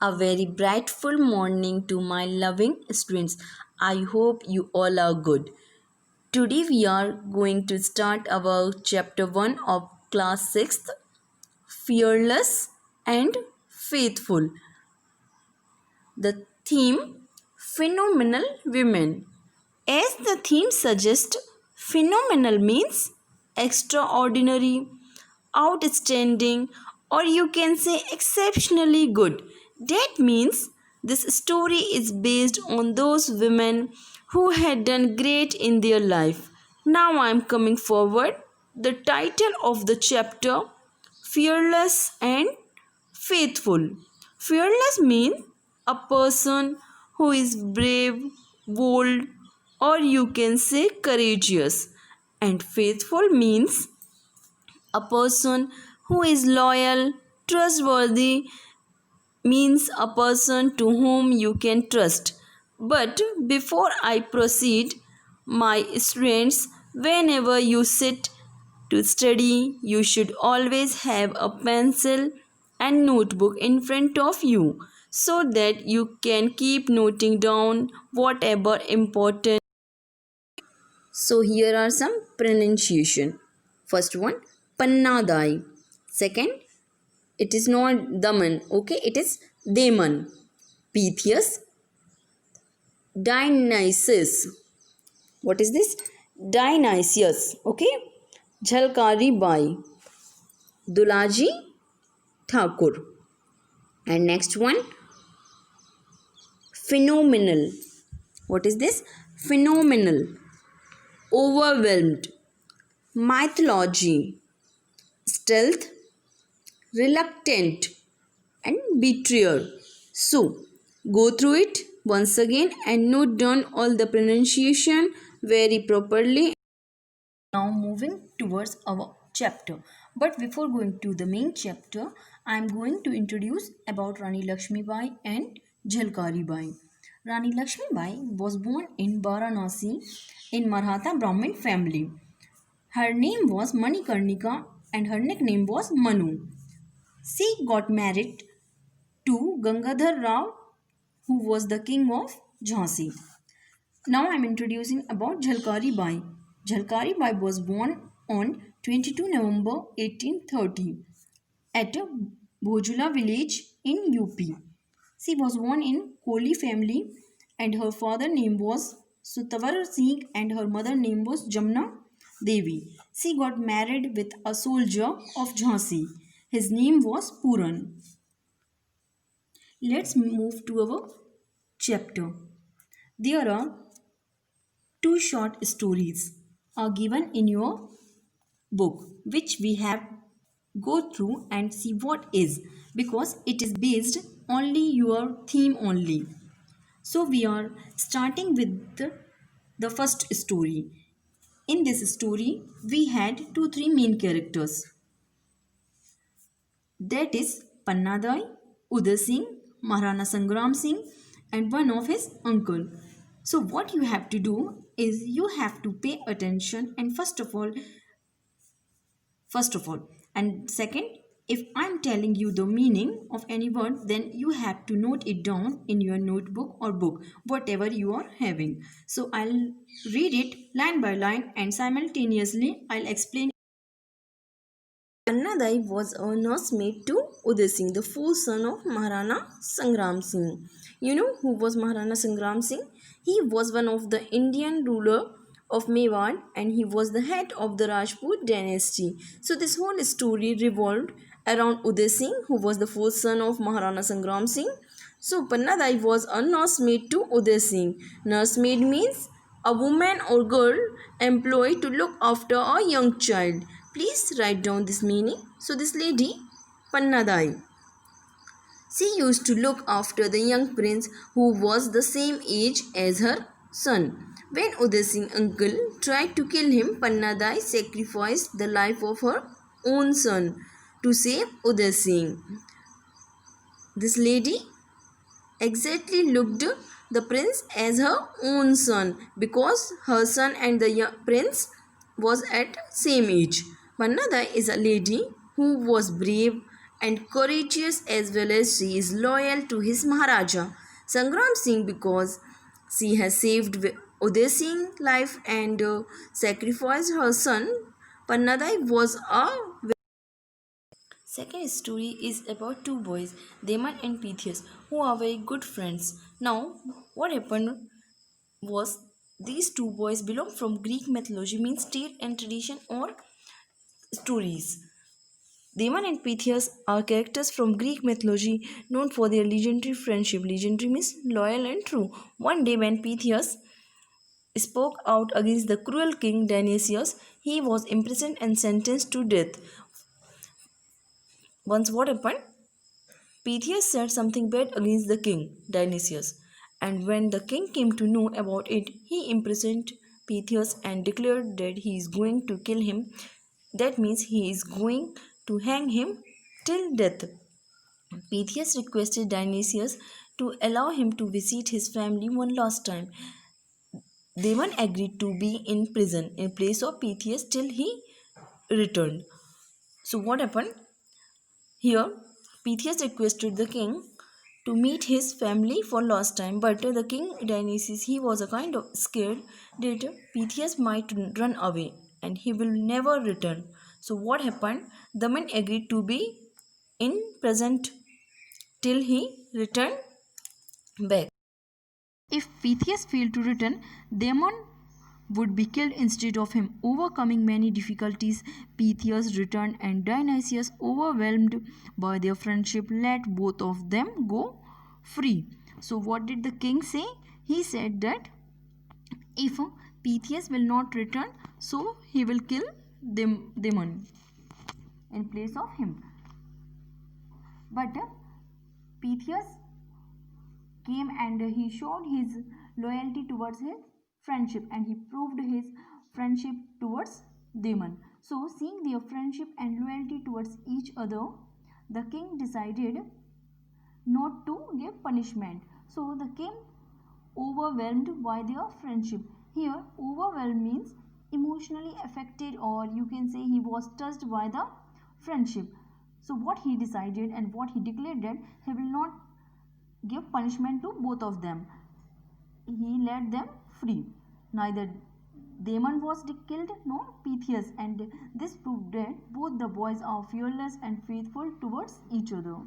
A very brightful morning to my loving students. I hope you all are good. Today we are going to start our chapter 1 of class 6th, Fearless and Faithful. The theme, Phenomenal Women. As the theme suggests, phenomenal means extraordinary, outstanding, or you can say exceptionally good. That means this story is based on those women who had done great in their life. Now I am coming forward. The title of the chapter, Fearless and Faithful. Fearless means a person who is brave, bold, or you can say courageous. And faithful means a person who is loyal, trustworthy, means a person to whom you can trust. But before I proceed, my students, whenever you sit to study, you should always have a pencil and notebook in front of you so that you can keep noting down whatever important. So here are some pronunciation. First one, Pannadai. Second, it is not Daman, okay, it is Deman. Pythias, Dionysus. What is this? Dionysius, okay. Jhalkari Bai, Dulaji Thakur. And next one, phenomenal. What is this? Phenomenal. Overwhelmed. Mythology. Stealth, reluctant, and betrayer. So, go through it once again and note down all the pronunciation very properly. Now moving towards our chapter. But before going to the main chapter, I am going to introduce about Rani Lakshmi Bai and Jhalkari Bai. Rani Lakshmi Bai was born in Varanasi in Maratha Brahmin family. Her name was Manikarnika and her nickname was Manu. She got married to Gangadhar Rao, who was the king of Jhansi. Now I am introducing about Jhalkari Bai. Jhalkari Bai was born on 22 November 1830 at a Bhojula village in UP. She was born in Koli family and her father name was Sutavar Singh and her mother name was Jamna Devi. She got married with a soldier of Jhansi. His name was Puran. Let's move to our chapter. There are two short stories are given in your book which we have go through and see what is, because it is based only your theme only. So we are starting with the first story. In this story we had 2-3 main characters, that is Pannadai, Uday Singh, Maharana Sangram Singh, and one of his uncle. So what you have to do is you have to pay attention, and first of all and second, if I'm telling you the meaning of any word, then you have to note it down in your notebook or book, whatever you are having. So I'll read it line by line and simultaneously I'll explain. Annadai was a nursemaid to Uday Singh, the fourth son of Maharana Sangram Singh. You know who was Maharana Sangram Singh? He was one of the Indian ruler of Mewar and he was the head of the Rajput dynasty. So this whole story revolved around Uday Singh, who was the fourth son of Maharana Sangram Singh. So Pannadai was a nursemaid to Uday Singh. Nursemaid means a woman or girl employed to look after a young child. Please write down this meaning. So this lady, Pannadai, she used to look after the young prince who was the same age as her son. When Uday Singh's uncle tried to kill him, Pannadai sacrificed the life of her own son to save Uday Singh. This lady exactly looked the prince as her own son because her son and the young prince was at same age. Pannadai is a lady who was brave and courageous as well as she is loyal to his Maharaja Sangram Singh because she has saved Uday Singh's life and sacrificed her son. Pannadai was a second story is about two boys, Deman and Pythias, who are very good friends. Now, what happened was these two boys belong from Greek mythology, means tale and tradition or stories. Deman and Pythias are characters from Greek mythology known for their legendary friendship. Legendary means loyal and true. One day, when Pythias spoke out against the cruel king Dionysius, he was imprisoned and sentenced to death. Once, what happened? Pythias said something bad against the king, Dionysius, and when the king came to know about it, he imprisoned Pythias and declared that he is going to kill him. That means he is going to hang him till death. Pythias requested Dionysius to allow him to visit his family one last time. Damon agreed to be in prison in place of Pythias till he returned. So, what happened? Here, Pythias requested the king to meet his family for last time, but the king Dionysius he was a kind of scared that Pythias might run away and he will never return. So what happened? The man agreed to be in present till he returned back. If Pythias failed to return, Damon would be killed instead of him. Overcoming many difficulties, Pythias returned and Dionysius, overwhelmed by their friendship, let both of them go free. So, what did the king say? He said that if Pythias will not return, so he will kill Damon in place of him. But Pythias came and he showed his loyalty towards his friendship and he proved his friendship towards Damon. So, seeing their friendship and loyalty towards each other, the king decided not to give punishment. So, the king overwhelmed by their friendship. Here, overwhelmed means emotionally affected, or you can say he was touched by the friendship. So, what he decided and what he declared that he will not give punishment to both of them. He let them free. Neither Damon was killed nor Pythias, and this proved that both the boys are fearless and faithful towards each other.